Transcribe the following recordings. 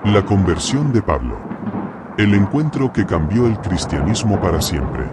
La conversión de Pablo. El encuentro que cambió el cristianismo para siempre.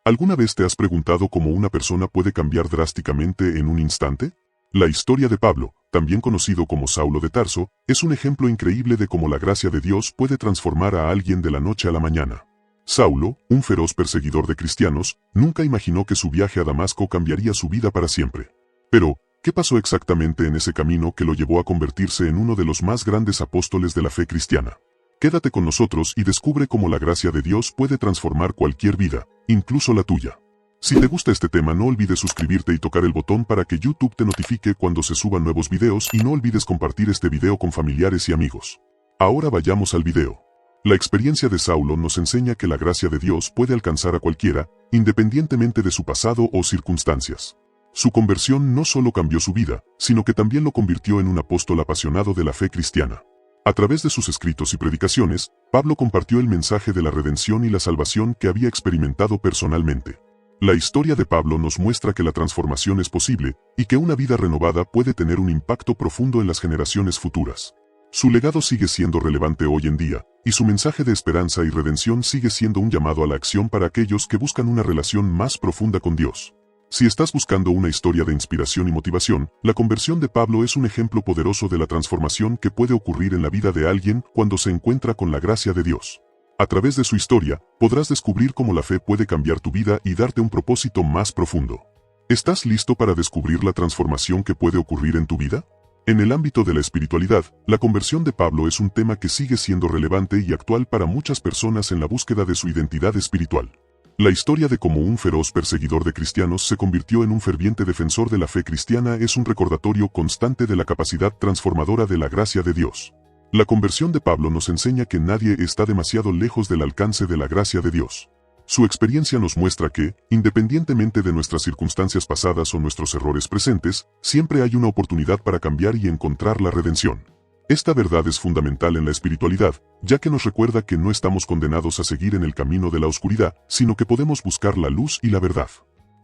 ¿Alguna vez te has preguntado cómo una persona puede cambiar drásticamente en un instante? La historia de Pablo, también conocido como Saulo de Tarso, es un ejemplo increíble de cómo la gracia de Dios puede transformar a alguien de la noche a la mañana. Saulo, un feroz perseguidor de cristianos, nunca imaginó que su viaje a Damasco cambiaría su vida para siempre. Pero, ¿qué pasó exactamente en ese camino que lo llevó a convertirse en uno de los más grandes apóstoles de la fe cristiana? Quédate con nosotros y descubre cómo la gracia de Dios puede transformar cualquier vida, incluso la tuya. Si te gusta este tema, no olvides suscribirte y tocar el botón para que YouTube te notifique cuando se suban nuevos videos, y no olvides compartir este video con familiares y amigos. Ahora vayamos al video. La experiencia de Saulo nos enseña que la gracia de Dios puede alcanzar a cualquiera, independientemente de su pasado o circunstancias. Su conversión no solo cambió su vida, sino que también lo convirtió en un apóstol apasionado de la fe cristiana. A través de sus escritos y predicaciones, Pablo compartió el mensaje de la redención y la salvación que había experimentado personalmente. La historia de Pablo nos muestra que la transformación es posible, y que una vida renovada puede tener un impacto profundo en las generaciones futuras. Su legado sigue siendo relevante hoy en día, y su mensaje de esperanza y redención sigue siendo un llamado a la acción para aquellos que buscan una relación más profunda con Dios. Si estás buscando una historia de inspiración y motivación, la conversión de Pablo es un ejemplo poderoso de la transformación que puede ocurrir en la vida de alguien cuando se encuentra con la gracia de Dios. A través de su historia, podrás descubrir cómo la fe puede cambiar tu vida y darte un propósito más profundo. ¿Estás listo para descubrir la transformación que puede ocurrir en tu vida? En el ámbito de la espiritualidad, la conversión de Pablo es un tema que sigue siendo relevante y actual para muchas personas en la búsqueda de su identidad espiritual. La historia de cómo un feroz perseguidor de cristianos se convirtió en un ferviente defensor de la fe cristiana es un recordatorio constante de la capacidad transformadora de la gracia de Dios. La conversión de Pablo nos enseña que nadie está demasiado lejos del alcance de la gracia de Dios. Su experiencia nos muestra que, independientemente de nuestras circunstancias pasadas o nuestros errores presentes, siempre hay una oportunidad para cambiar y encontrar la redención. Esta verdad es fundamental en la espiritualidad, ya que nos recuerda que no estamos condenados a seguir en el camino de la oscuridad, sino que podemos buscar la luz y la verdad.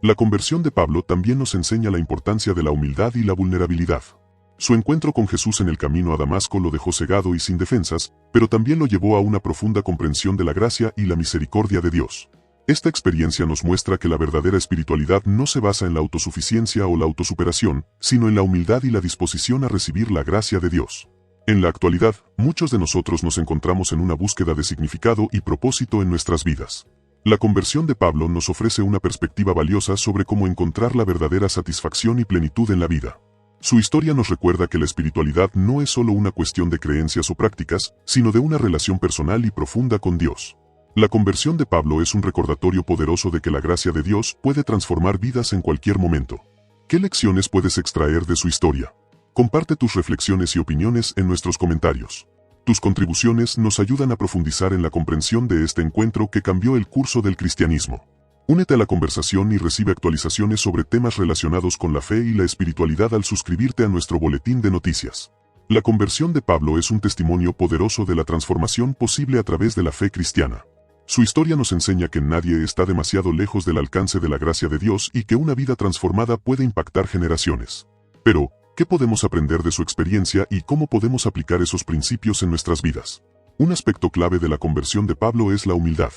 La conversión de Pablo también nos enseña la importancia de la humildad y la vulnerabilidad. Su encuentro con Jesús en el camino a Damasco lo dejó cegado y sin defensas, pero también lo llevó a una profunda comprensión de la gracia y la misericordia de Dios. Esta experiencia nos muestra que la verdadera espiritualidad no se basa en la autosuficiencia o la autosuperación, sino en la humildad y la disposición a recibir la gracia de Dios. En la actualidad, muchos de nosotros nos encontramos en una búsqueda de significado y propósito en nuestras vidas. La conversión de Pablo nos ofrece una perspectiva valiosa sobre cómo encontrar la verdadera satisfacción y plenitud en la vida. Su historia nos recuerda que la espiritualidad no es solo una cuestión de creencias o prácticas, sino de una relación personal y profunda con Dios. La conversión de Pablo es un recordatorio poderoso de que la gracia de Dios puede transformar vidas en cualquier momento. ¿Qué lecciones puedes extraer de su historia? Comparte tus reflexiones y opiniones en nuestros comentarios. Tus contribuciones nos ayudan a profundizar en la comprensión de este encuentro que cambió el curso del cristianismo. Únete a la conversación y recibe actualizaciones sobre temas relacionados con la fe y la espiritualidad al suscribirte a nuestro boletín de noticias. La conversión de Pablo es un testimonio poderoso de la transformación posible a través de la fe cristiana. Su historia nos enseña que nadie está demasiado lejos del alcance de la gracia de Dios y que una vida transformada puede impactar generaciones. Pero, ¿qué podemos aprender de su experiencia y cómo podemos aplicar esos principios en nuestras vidas? Un aspecto clave de la conversión de Pablo es la humildad.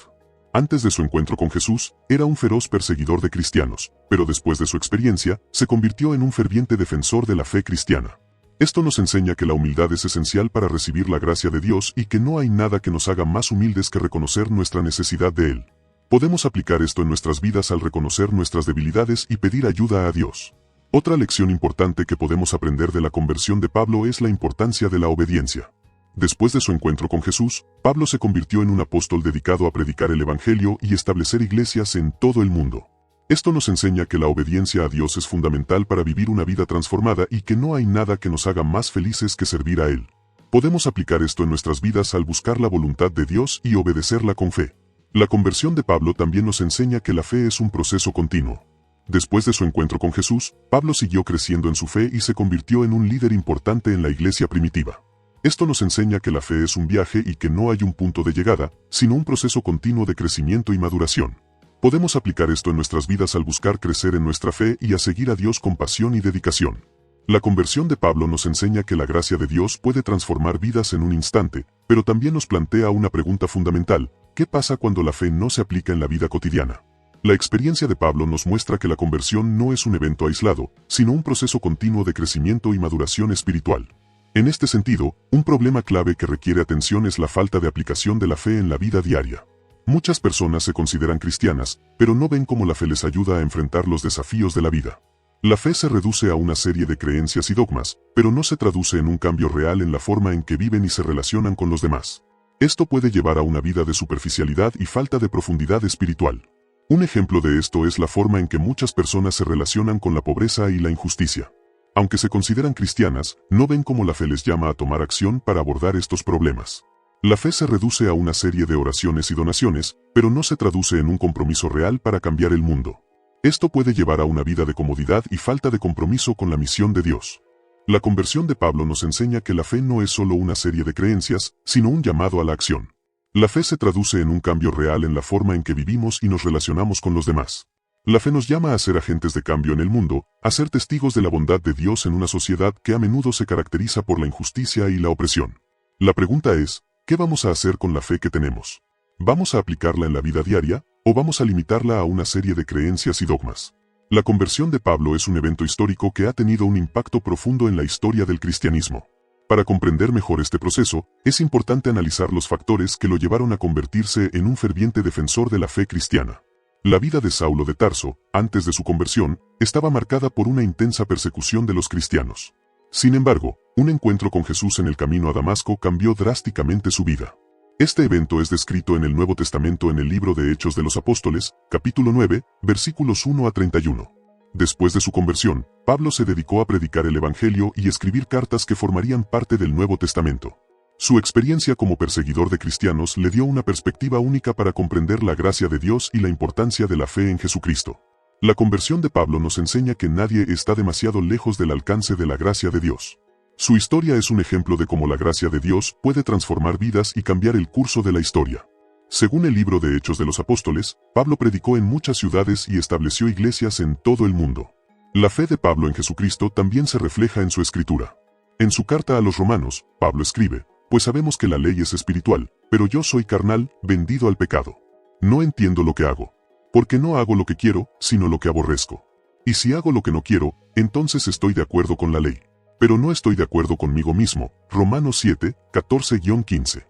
Antes de su encuentro con Jesús, era un feroz perseguidor de cristianos, pero después de su experiencia, se convirtió en un ferviente defensor de la fe cristiana. Esto nos enseña que la humildad es esencial para recibir la gracia de Dios y que no hay nada que nos haga más humildes que reconocer nuestra necesidad de Él. Podemos aplicar esto en nuestras vidas al reconocer nuestras debilidades y pedir ayuda a Dios. Otra lección importante que podemos aprender de la conversión de Pablo es la importancia de la obediencia. Después de su encuentro con Jesús, Pablo se convirtió en un apóstol dedicado a predicar el Evangelio y establecer iglesias en todo el mundo. Esto nos enseña que la obediencia a Dios es fundamental para vivir una vida transformada y que no hay nada que nos haga más felices que servir a Él. Podemos aplicar esto en nuestras vidas al buscar la voluntad de Dios y obedecerla con fe. La conversión de Pablo también nos enseña que la fe es un proceso continuo. Después de su encuentro con Jesús, Pablo siguió creciendo en su fe y se convirtió en un líder importante en la iglesia primitiva. Esto nos enseña que la fe es un viaje y que no hay un punto de llegada, sino un proceso continuo de crecimiento y maduración. Podemos aplicar esto en nuestras vidas al buscar crecer en nuestra fe y a seguir a Dios con pasión y dedicación. La conversión de Pablo nos enseña que la gracia de Dios puede transformar vidas en un instante, pero también nos plantea una pregunta fundamental: ¿qué pasa cuando la fe no se aplica en la vida cotidiana? La experiencia de Pablo nos muestra que la conversión no es un evento aislado, sino un proceso continuo de crecimiento y maduración espiritual. En este sentido, un problema clave que requiere atención es la falta de aplicación de la fe en la vida diaria. Muchas personas se consideran cristianas, pero no ven cómo la fe les ayuda a enfrentar los desafíos de la vida. La fe se reduce a una serie de creencias y dogmas, pero no se traduce en un cambio real en la forma en que viven y se relacionan con los demás. Esto puede llevar a una vida de superficialidad y falta de profundidad espiritual. Un ejemplo de esto es la forma en que muchas personas se relacionan con la pobreza y la injusticia. Aunque se consideran cristianas, no ven cómo la fe les llama a tomar acción para abordar estos problemas. La fe se reduce a una serie de oraciones y donaciones, pero no se traduce en un compromiso real para cambiar el mundo. Esto puede llevar a una vida de comodidad y falta de compromiso con la misión de Dios. La conversión de Pablo nos enseña que la fe no es solo una serie de creencias, sino un llamado a la acción. La fe se traduce en un cambio real en la forma en que vivimos y nos relacionamos con los demás. La fe nos llama a ser agentes de cambio en el mundo, a ser testigos de la bondad de Dios en una sociedad que a menudo se caracteriza por la injusticia y la opresión. La pregunta es, ¿qué vamos a hacer con la fe que tenemos? ¿Vamos a aplicarla en la vida diaria, o vamos a limitarla a una serie de creencias y dogmas? La conversión de Pablo es un evento histórico que ha tenido un impacto profundo en la historia del cristianismo. Para comprender mejor este proceso, es importante analizar los factores que lo llevaron a convertirse en un ferviente defensor de la fe cristiana. La vida de Saulo de Tarso, antes de su conversión, estaba marcada por una intensa persecución de los cristianos. Sin embargo, un encuentro con Jesús en el camino a Damasco cambió drásticamente su vida. Este evento es descrito en el Nuevo Testamento en el libro de Hechos de los Apóstoles, capítulo 9, versículos 1 a 31. Después de su conversión, Pablo se dedicó a predicar el Evangelio y escribir cartas que formarían parte del Nuevo Testamento. Su experiencia como perseguidor de cristianos le dio una perspectiva única para comprender la gracia de Dios y la importancia de la fe en Jesucristo. La conversión de Pablo nos enseña que nadie está demasiado lejos del alcance de la gracia de Dios. Su historia es un ejemplo de cómo la gracia de Dios puede transformar vidas y cambiar el curso de la historia. Según el libro de Hechos de los Apóstoles, Pablo predicó en muchas ciudades y estableció iglesias en todo el mundo. La fe de Pablo en Jesucristo también se refleja en su escritura. En su carta a los Romanos, Pablo escribe: «Pues sabemos que la ley es espiritual, pero yo soy carnal, vendido al pecado. No entiendo lo que hago. Porque no hago lo que quiero, sino lo que aborrezco. Y si hago lo que no quiero, entonces estoy de acuerdo con la ley. Pero no estoy de acuerdo conmigo mismo». Romanos 7, 14-15.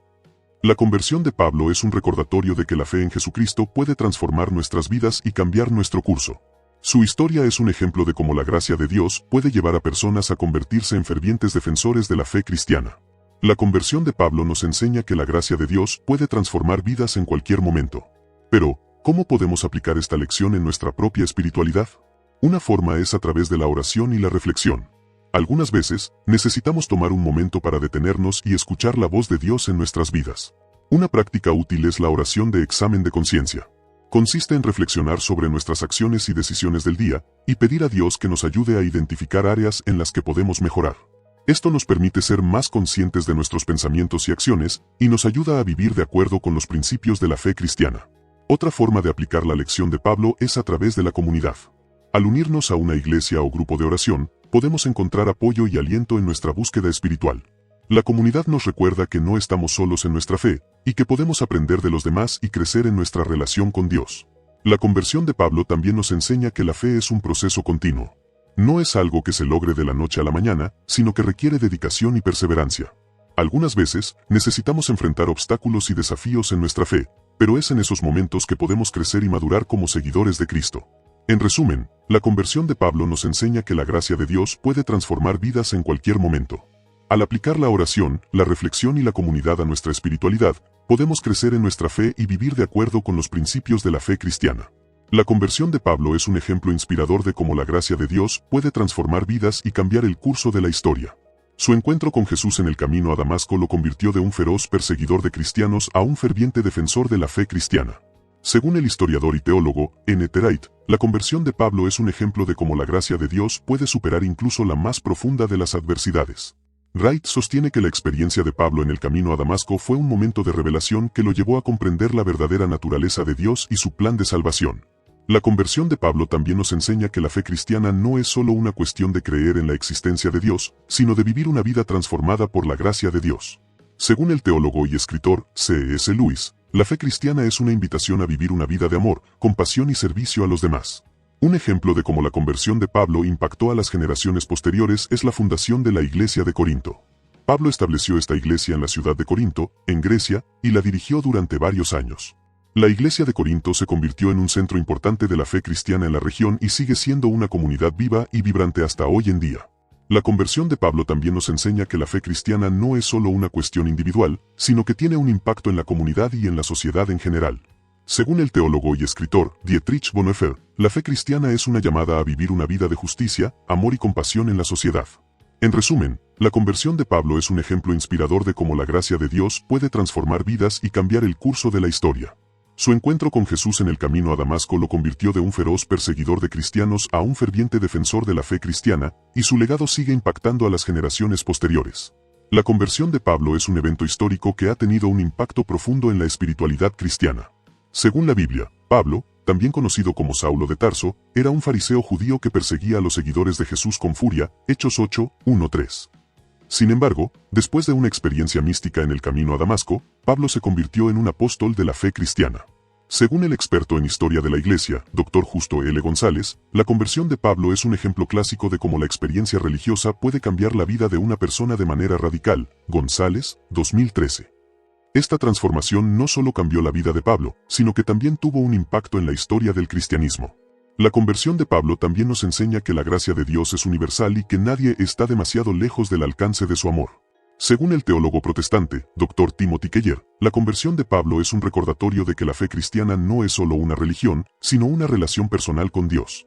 La conversión de Pablo es un recordatorio de que la fe en Jesucristo puede transformar nuestras vidas y cambiar nuestro curso. Su historia es un ejemplo de cómo la gracia de Dios puede llevar a personas a convertirse en fervientes defensores de la fe cristiana. La conversión de Pablo nos enseña que la gracia de Dios puede transformar vidas en cualquier momento. Pero, ¿cómo podemos aplicar esta lección en nuestra propia espiritualidad? Una forma es a través de la oración y la reflexión. Algunas veces, necesitamos tomar un momento para detenernos y escuchar la voz de Dios en nuestras vidas. Una práctica útil es la oración de examen de conciencia. Consiste en reflexionar sobre nuestras acciones y decisiones del día, y pedir a Dios que nos ayude a identificar áreas en las que podemos mejorar. Esto nos permite ser más conscientes de nuestros pensamientos y acciones, y nos ayuda a vivir de acuerdo con los principios de la fe cristiana. Otra forma de aplicar la lección de Pablo es a través de la comunidad. Al unirnos a una iglesia o grupo de oración, podemos encontrar apoyo y aliento en nuestra búsqueda espiritual. La comunidad nos recuerda que no estamos solos en nuestra fe, y que podemos aprender de los demás y crecer en nuestra relación con Dios. La conversión de Pablo también nos enseña que la fe es un proceso continuo. No es algo que se logre de la noche a la mañana, sino que requiere dedicación y perseverancia. Algunas veces, necesitamos enfrentar obstáculos y desafíos en nuestra fe, pero es en esos momentos que podemos crecer y madurar como seguidores de Cristo. En resumen, la conversión de Pablo nos enseña que la gracia de Dios puede transformar vidas en cualquier momento. Al aplicar la oración, la reflexión y la comunidad a nuestra espiritualidad, podemos crecer en nuestra fe y vivir de acuerdo con los principios de la fe cristiana. La conversión de Pablo es un ejemplo inspirador de cómo la gracia de Dios puede transformar vidas y cambiar el curso de la historia. Su encuentro con Jesús en el camino a Damasco lo convirtió de un feroz perseguidor de cristianos a un ferviente defensor de la fe cristiana. Según el historiador y teólogo N.T. Wright, la conversión de Pablo es un ejemplo de cómo la gracia de Dios puede superar incluso la más profunda de las adversidades. Wright sostiene que la experiencia de Pablo en el camino a Damasco fue un momento de revelación que lo llevó a comprender la verdadera naturaleza de Dios y su plan de salvación. La conversión de Pablo también nos enseña que la fe cristiana no es solo una cuestión de creer en la existencia de Dios, sino de vivir una vida transformada por la gracia de Dios. Según el teólogo y escritor C.S. Lewis, la fe cristiana es una invitación a vivir una vida de amor, compasión y servicio a los demás. Un ejemplo de cómo la conversión de Pablo impactó a las generaciones posteriores es la fundación de la Iglesia de Corinto. Pablo estableció esta iglesia en la ciudad de Corinto, en Grecia, y la dirigió durante varios años. La Iglesia de Corinto se convirtió en un centro importante de la fe cristiana en la región y sigue siendo una comunidad viva y vibrante hasta hoy en día. La conversión de Pablo también nos enseña que la fe cristiana no es solo una cuestión individual, sino que tiene un impacto en la comunidad y en la sociedad en general. Según el teólogo y escritor Dietrich Bonhoeffer, la fe cristiana es una llamada a vivir una vida de justicia, amor y compasión en la sociedad. En resumen, la conversión de Pablo es un ejemplo inspirador de cómo la gracia de Dios puede transformar vidas y cambiar el curso de la historia. Su encuentro con Jesús en el camino a Damasco lo convirtió de un feroz perseguidor de cristianos a un ferviente defensor de la fe cristiana, y su legado sigue impactando a las generaciones posteriores. La conversión de Pablo es un evento histórico que ha tenido un impacto profundo en la espiritualidad cristiana. Según la Biblia, Pablo, también conocido como Saulo de Tarso, era un fariseo judío que perseguía a los seguidores de Jesús con furia, Hechos 8, 1-3. Sin embargo, después de una experiencia mística en el camino a Damasco, Pablo se convirtió en un apóstol de la fe cristiana. Según el experto en historia de la Iglesia, Dr. Justo L. González, la conversión de Pablo es un ejemplo clásico de cómo la experiencia religiosa puede cambiar la vida de una persona de manera radical. González, 2013. Esta transformación no solo cambió la vida de Pablo, sino que también tuvo un impacto en la historia del cristianismo. La conversión de Pablo también nos enseña que la gracia de Dios es universal y que nadie está demasiado lejos del alcance de su amor. Según el teólogo protestante, Dr. Timothy Keller, la conversión de Pablo es un recordatorio de que la fe cristiana no es solo una religión, sino una relación personal con Dios.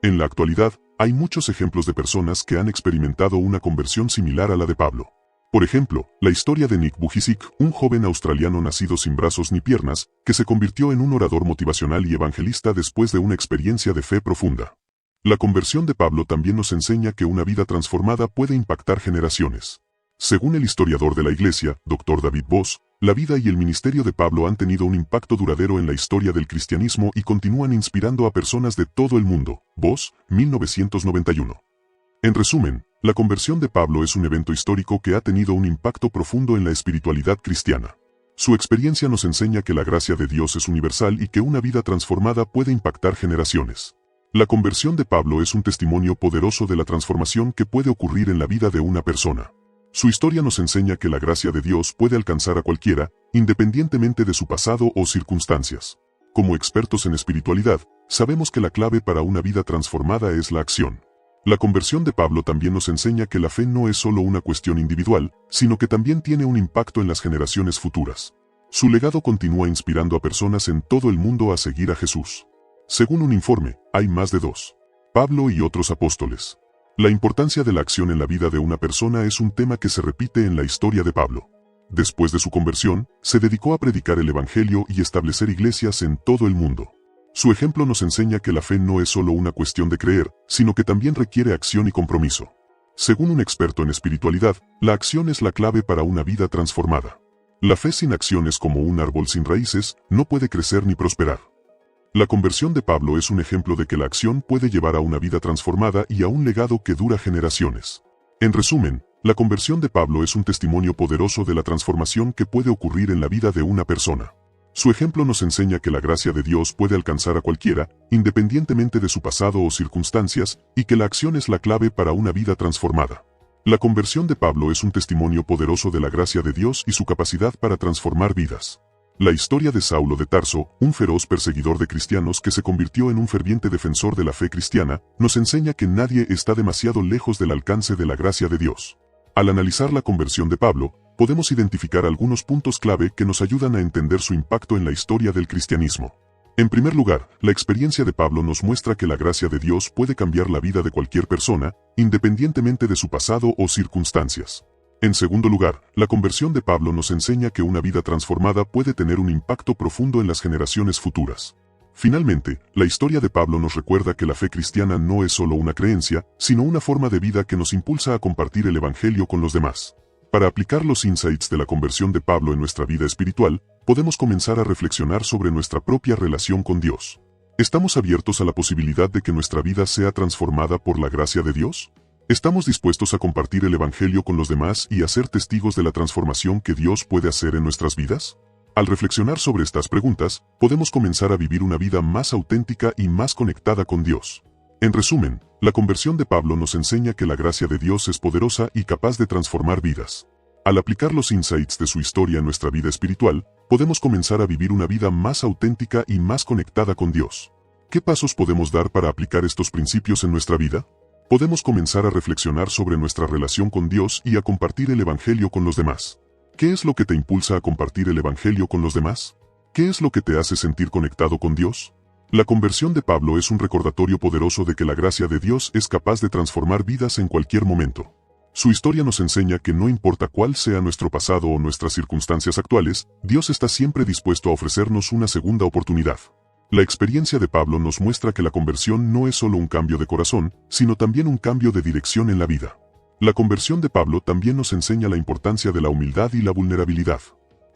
En la actualidad, hay muchos ejemplos de personas que han experimentado una conversión similar a la de Pablo. Por ejemplo, la historia de Nick Vujicic, un joven australiano nacido sin brazos ni piernas, que se convirtió en un orador motivacional y evangelista después de una experiencia de fe profunda. La conversión de Pablo también nos enseña que una vida transformada puede impactar generaciones. Según el historiador de la Iglesia, Dr. David Voss, la vida y el ministerio de Pablo han tenido un impacto duradero en la historia del cristianismo y continúan inspirando a personas de todo el mundo. Voss, 1991. En resumen, la conversión de Pablo es un evento histórico que ha tenido un impacto profundo en la espiritualidad cristiana. Su experiencia nos enseña que la gracia de Dios es universal y que una vida transformada puede impactar generaciones. La conversión de Pablo es un testimonio poderoso de la transformación que puede ocurrir en la vida de una persona. Su historia nos enseña que la gracia de Dios puede alcanzar a cualquiera, independientemente de su pasado o circunstancias. Como expertos en espiritualidad, sabemos que la clave para una vida transformada es la acción. La conversión de Pablo también nos enseña que la fe no es solo una cuestión individual, sino que también tiene un impacto en las generaciones futuras. Su legado continúa inspirando a personas en todo el mundo a seguir a Jesús. Según un informe, hay más de 2. Pablo y otros apóstoles. La importancia de la acción en la vida de una persona es un tema que se repite en la historia de Pablo. Después de su conversión, se dedicó a predicar el Evangelio y establecer iglesias en todo el mundo. Su ejemplo nos enseña que la fe no es solo una cuestión de creer, sino que también requiere acción y compromiso. Según un experto en espiritualidad, la acción es la clave para una vida transformada. La fe sin acción es como un árbol sin raíces, no puede crecer ni prosperar. La conversión de Pablo es un ejemplo de que la acción puede llevar a una vida transformada y a un legado que dura generaciones. En resumen, la conversión de Pablo es un testimonio poderoso de la transformación que puede ocurrir en la vida de una persona. Su ejemplo nos enseña que la gracia de Dios puede alcanzar a cualquiera, independientemente de su pasado o circunstancias, y que la acción es la clave para una vida transformada. La conversión de Pablo es un testimonio poderoso de la gracia de Dios y su capacidad para transformar vidas. La historia de Saulo de Tarso, un feroz perseguidor de cristianos que se convirtió en un ferviente defensor de la fe cristiana, nos enseña que nadie está demasiado lejos del alcance de la gracia de Dios. Al analizar la conversión de Pablo, podemos identificar algunos puntos clave que nos ayudan a entender su impacto en la historia del cristianismo. En primer lugar, la experiencia de Pablo nos muestra que la gracia de Dios puede cambiar la vida de cualquier persona, independientemente de su pasado o circunstancias. En segundo lugar, la conversión de Pablo nos enseña que una vida transformada puede tener un impacto profundo en las generaciones futuras. Finalmente, la historia de Pablo nos recuerda que la fe cristiana no es solo una creencia, sino una forma de vida que nos impulsa a compartir el Evangelio con los demás. Para aplicar los insights de la conversión de Pablo en nuestra vida espiritual, podemos comenzar a reflexionar sobre nuestra propia relación con Dios. ¿Estamos abiertos a la posibilidad de que nuestra vida sea transformada por la gracia de Dios? ¿Estamos dispuestos a compartir el Evangelio con los demás y a ser testigos de la transformación que Dios puede hacer en nuestras vidas? Al reflexionar sobre estas preguntas, podemos comenzar a vivir una vida más auténtica y más conectada con Dios. En resumen, la conversión de Pablo nos enseña que la gracia de Dios es poderosa y capaz de transformar vidas. Al aplicar los insights de su historia en nuestra vida espiritual, podemos comenzar a vivir una vida más auténtica y más conectada con Dios. ¿Qué pasos podemos dar para aplicar estos principios en nuestra vida? Podemos comenzar a reflexionar sobre nuestra relación con Dios y a compartir el Evangelio con los demás. ¿Qué es lo que te impulsa a compartir el Evangelio con los demás? ¿Qué es lo que te hace sentir conectado con Dios? La conversión de Pablo es un recordatorio poderoso de que la gracia de Dios es capaz de transformar vidas en cualquier momento. Su historia nos enseña que no importa cuál sea nuestro pasado o nuestras circunstancias actuales, Dios está siempre dispuesto a ofrecernos una segunda oportunidad. La experiencia de Pablo nos muestra que la conversión no es solo un cambio de corazón, sino también un cambio de dirección en la vida. La conversión de Pablo también nos enseña la importancia de la humildad y la vulnerabilidad.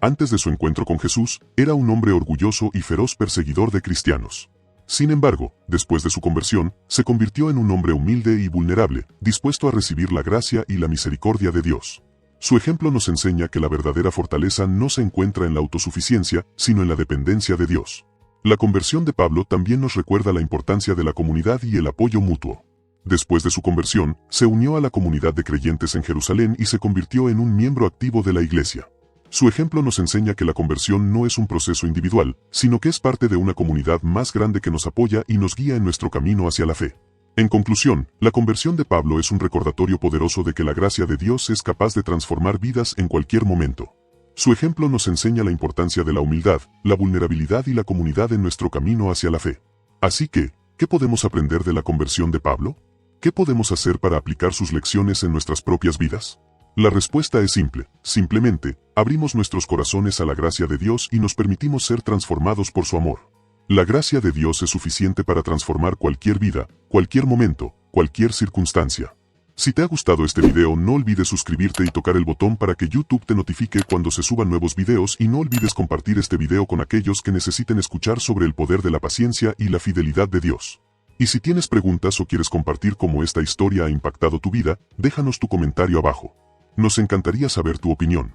Antes de su encuentro con Jesús, era un hombre orgulloso y feroz perseguidor de cristianos. Sin embargo, después de su conversión, se convirtió en un hombre humilde y vulnerable, dispuesto a recibir la gracia y la misericordia de Dios. Su ejemplo nos enseña que la verdadera fortaleza no se encuentra en la autosuficiencia, sino en la dependencia de Dios. La conversión de Pablo también nos recuerda la importancia de la comunidad y el apoyo mutuo. Después de su conversión, se unió a la comunidad de creyentes en Jerusalén y se convirtió en un miembro activo de la iglesia. Su ejemplo nos enseña que la conversión no es un proceso individual, sino que es parte de una comunidad más grande que nos apoya y nos guía en nuestro camino hacia la fe. En conclusión, la conversión de Pablo es un recordatorio poderoso de que la gracia de Dios es capaz de transformar vidas en cualquier momento. Su ejemplo nos enseña la importancia de la humildad, la vulnerabilidad y la comunidad en nuestro camino hacia la fe. Así que, ¿qué podemos aprender de la conversión de Pablo? ¿Qué podemos hacer para aplicar sus lecciones en nuestras propias vidas? La respuesta es simple: simplemente, abrimos nuestros corazones a la gracia de Dios y nos permitimos ser transformados por su amor. La gracia de Dios es suficiente para transformar cualquier vida, cualquier momento, cualquier circunstancia. Si te ha gustado este video, no olvides suscribirte y tocar el botón para que YouTube te notifique cuando se suban nuevos videos, y no olvides compartir este video con aquellos que necesiten escuchar sobre el poder de la paciencia y la fidelidad de Dios. Y si tienes preguntas o quieres compartir cómo esta historia ha impactado tu vida, déjanos tu comentario abajo. Nos encantaría saber tu opinión.